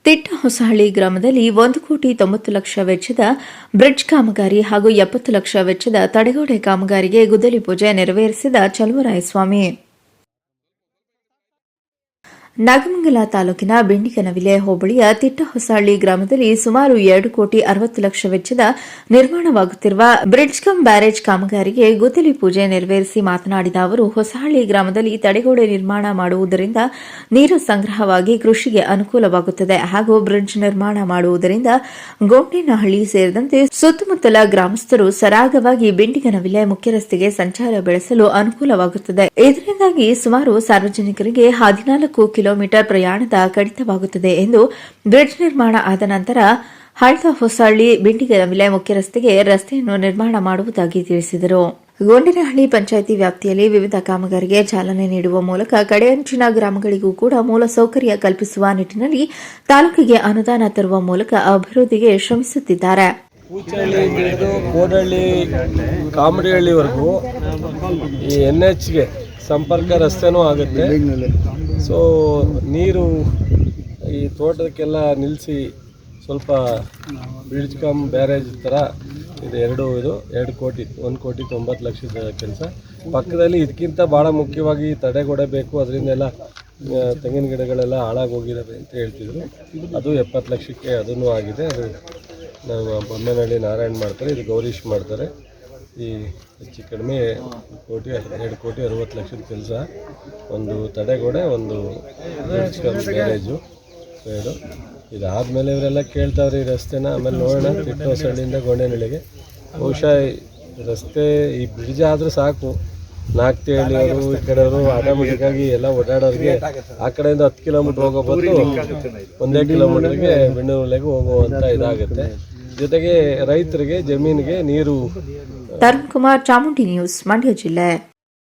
ತಿಟ್ಟಹೊಸಹಳ್ಳಿ ಗ್ರಾಮದಲ್ಲಿ 1,90,00,000 ವೆಚ್ಚದ ಬ್ರಿಡ್ಜ್ ಕಾಮಗಾರಿ ಹಾಗೂ 70 ಲಕ್ಷ ವೆಚ್ಚದ ತಡೆಗೋಡೆ ಕಾಮಗಾರಿಗೆ ಗುದ್ದಲಿ ಪೂಜೆ ನೆರವೇರಿಸಿದ ಚಲುವರಾಯಸ್ವಾಮಿ. ನಾಗಮಂಗಲ ತಾಲೂಕಿನ ಬೆಂಡಿಗನವಿಲೆ ಹೋಬಳಿಯ ತಿಟ್ಟಹೊಸಹಳ್ಳಿ ಗ್ರಾಮದಲ್ಲಿ ಸುಮಾರು 2,60,00,000 ವೆಚ್ಚದ ನಿರ್ಮಾಣವಾಗುತ್ತಿರುವ ಬ್ರಿಡ್ಜ್ ಕಮ್ ಬ್ಯಾರೇಜ್ ಕಾಮಗಾರಿಗೆ ಗುದ್ದಲಿ ಪೂಜೆ ನೆರವೇರಿಸಿ ಮಾತನಾಡಿದ ಅವರು, ಹೊಸಹಳ್ಳಿ ಗ್ರಾಮದಲ್ಲಿ ತಡೆಗೋಡೆ ನಿರ್ಮಾಣ ಮಾಡುವುದರಿಂದ ನೀರು ಸಂಗ್ರಹವಾಗಿ ಕೃಷಿಗೆ ಅನುಕೂಲವಾಗುತ್ತದೆ ಹಾಗೂ ಬ್ರಿಡ್ಜ್ ನಿರ್ಮಾಣ ಮಾಡುವುದರಿಂದ ಗೊಂಡೇನಹಳ್ಳಿ ಸೇರಿದಂತೆ ಸುತ್ತಮುತ್ತಲ ಗ್ರಾಮಸ್ಥರು ಸರಾಗವಾಗಿ ಬೆಂಡಿಗನವಿಲೆ ಮುಖ್ಯ ರಸ್ತೆಗೆ ಸಂಚಾರ ಬೆಳೆಸಲು ಅನುಕೂಲವಾಗುತ್ತದೆ. ಇದರಿಂದಾಗಿ ಸುಮಾರು ಸಾರ್ವಜನಿಕರಿಗೆ 14 ಕಿಲೋಮೀಟರ್ ಪ್ರಯಾಣದ ಕಡಿತವಾಗುತ್ತದೆ ಎಂದು ಬ್ರಿಡ್ಜ್ ನಿರ್ಮಾಣ ಆದ ನಂತರ ಹಳ್ಳ ಹೊಸಹಳ್ಳಿ ಬೆಂಡಿಗನವಿಲೆ ಮುಖ್ಯ ರಸ್ತೆಗೆ ರಸ್ತೆಯನ್ನು ನಿರ್ಮಾಣ ಮಾಡುವುದಾಗಿ ತಿಳಿಸಿದರು. ಗೊಂಡೇನಹಳ್ಳಿ ಪಂಚಾಯಿತಿ ವ್ಯಾಪ್ತಿಯಲ್ಲಿ ವಿವಿಧ ಕಾಮಗಾರಿಗೆ ಚಾಲನೆ ನೀಡುವ ಮೂಲಕ ಕಡೆಯಂಚಿನ ಗ್ರಾಮಗಳಿಗೂ ಕೂಡ ಮೂಲಸೌಕರ್ಯ ಕಲ್ಪಿಸುವ ನಿಟ್ಟಿನಲ್ಲಿ ತಾಲೂಕಿಗೆ ಅನುದಾನ ತರುವ ಮೂಲಕ ಅಭಿವೃದ್ಧಿಗೆ ಶ್ರಮಿಸುತ್ತಿದ್ದಾರೆ. ಕೂಚಹಳ್ಳಿ ಹಿಡಿದು ಕೋಡಹಳ್ಳಿ ಕಾಮಡಿಹಳ್ಳಿವರೆಗೂ ಈ NHಗೆ ಸಂಪರ್ಕ ರಸ್ತೆನೂ ಆಗುತ್ತೆ. ಸೊ ನೀರು ಈ ತೋಟಕ್ಕೆಲ್ಲ ನಿಲ್ಲಿಸಿ ಸ್ವಲ್ಪ ಬ್ರಿಡ್ಜ್ ಕಮ್ ಬ್ಯಾರೇಜ್ ಥರ ಇದು 2 ಕೋಟಿ 1,90,00,000 ಕೆಲಸ. ಪಕ್ಕದಲ್ಲಿ ಇದಕ್ಕಿಂತ ಭಾಳ ಮುಖ್ಯವಾಗಿ ತಡೆಗೋಡೆ ಬೇಕು, ಅದರಿಂದೆಲ್ಲ ತೆಂಗಿನ ಗಿಡಗಳೆಲ್ಲ ಹಾಳಾಗೋಗಿದ್ದಾವೆ ಅಂತ ಹೇಳ್ತಿದ್ರು. ಅದು 70 ಲಕ್ಷಕ್ಕೆ ಅದೂ ಆಗಿದೆ. ಅದು ನಮ್ಮ ಬೊಮ್ಮೇನಹಳ್ಳಿ ನಾರಾಯಣ್ ಮಾಡ್ತಾರೆ, ಇದು ಗೌರೀಶ್ ಮಾಡ್ತಾರೆ. ಈ ಹೆಚ್ಚು ಕಡಿಮೆ 2,60,00,000 ಕೆಲಸ, ಒಂದು ತಡೆಗೋಡೆ, ಒಂದು ಬ್ರಿಡ್ಜ್ ಕಮ್ ಬ್ಯಾರೇಜು. ಸೊ ಇದಾದಮೇಲೆ ಇವರೆಲ್ಲ ಕೇಳ್ತಾವ್ರೆ ಈ ರಸ್ತೆನ. ಆಮೇಲೆ ನೋಡೋಣ, ತಿಟ್ಟಹೊಸಹಳ್ಳಿಯಿಂದ ಗೊಂಡೇನಹಳ್ಳಿಗೆ ಬಹುಶಃ ರಸ್ತೆ ಈ ಬ್ರಿಡ್ಜ್ ಆದರೆ ಸಾಕು. ನಾಗ್ತಿಹಳ್ಳಿಯವರು ಈ ಕಡೆಯವರು ಆಟೋಮೆಟಿಕ್ಕಾಗಿ ಎಲ್ಲ ಓಡಾಡೋರಿಗೆ ಆ ಕಡೆಯಿಂದ 10 ಕಿಲೋಮೀಟ್ರ್ ಹೋಗೋ ಬದಲು 1 ಕಿಲೋಮೀಟ್ರಿಗೆ ಬೆಣ್ಣೂರಲ್ಲಿಗೆ ಹೋಗುವಂಥ ಇದಾಗುತ್ತೆ. ಜೊತೆಗೆ ರೈತರಿಗೆ ಜಮೀನಿಗೆ ನೀರು. ತರುಣ್ ಕುಮಾರ್, ಚಾಮುಂಡಿ ನ್ಯೂಸ್, ಮಂಡ್ಯ ಜಿಲ್ಲೆ.